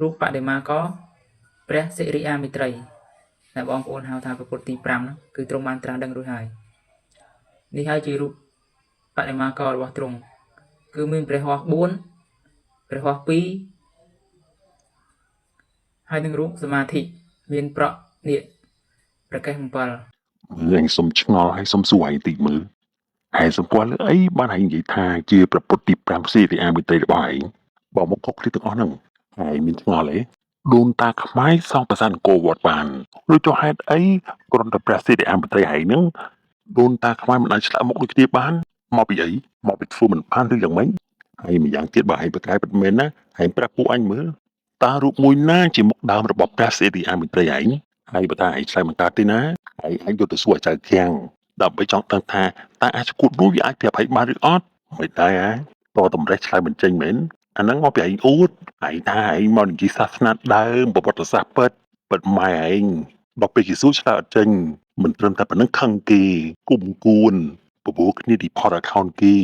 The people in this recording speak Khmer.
រូបបដិមាករព្រះសិរិអាមិត្រីដែលបងប្អូនហៅថាព្រះពុទ្ធទី5ហ្នឹងគឺទ្រង់បានត្រាស់ដឹងរួចហើយនេះហើយជារូបបដិមាកររបស់ទ្រង់គឺមានព្រះហស្ថ4ព្រះហស្ថ2ហើយនឹងរូបសមាធិមានប្រក់នេះប្រកេះ7មើលអញសុំឆ្ងល់ហើយសុំសួរឯងតិចមើលហើយសម្គាល់លើអីបានឯងនិយាយថាជាប្រពុតទី5សិរិអាមិត្រីរបស់ឯងបើមកខុសគ្នាទាំងអស់ហ្នឹងហើយមានឆ្ងល់ទេដូនតាខ្មែរសង់ប្រាសាទអង្គរវត្តបានឬចុះហេតុអីគ្រាន់តែព្រះសិរិអាមិត្រីឯងហ្នឹងដូនតាខ្មែរមិនអាចឆ្លាក់មុខដូចគ្នាបានមកពីអីមកពីធ្វើមិនបានឬយ៉ាងម៉េចហើយម្យ៉ាងទៀតបើឯងប្រកែពិតមែនណាឯងប្រាប់ពួកអញមើលតើរូបមួយណាជាមុខដើមរបស់ព្រះសិរិអាមិត្រីឯងហើយបើថាឯងឆ្លើយមិនកើតទេណាហើយឯងយកទៅសួរអាចារ្យឃ្លាំងដើម្បីចង់ដឹងថាតើអាចគួតនោះវាអាចប្រាប់ឯងបានឬអត់មិនដែរតើតម្រេះឆ្លើយមិនចេញមែនអាហ្នឹងមកពីឯងអួតឯងថាឯងមកនិយាយសាសនាដើមប្រវត្តិសាស្ត្រពិតម៉ែឯងដល់ពេលគេសួរឆ្លើយអត់ចេញមិនត្រឹមតែប៉ុណ្្នឹងខឹងគេគុំគួនបបួលគ្នាទីផត account គេ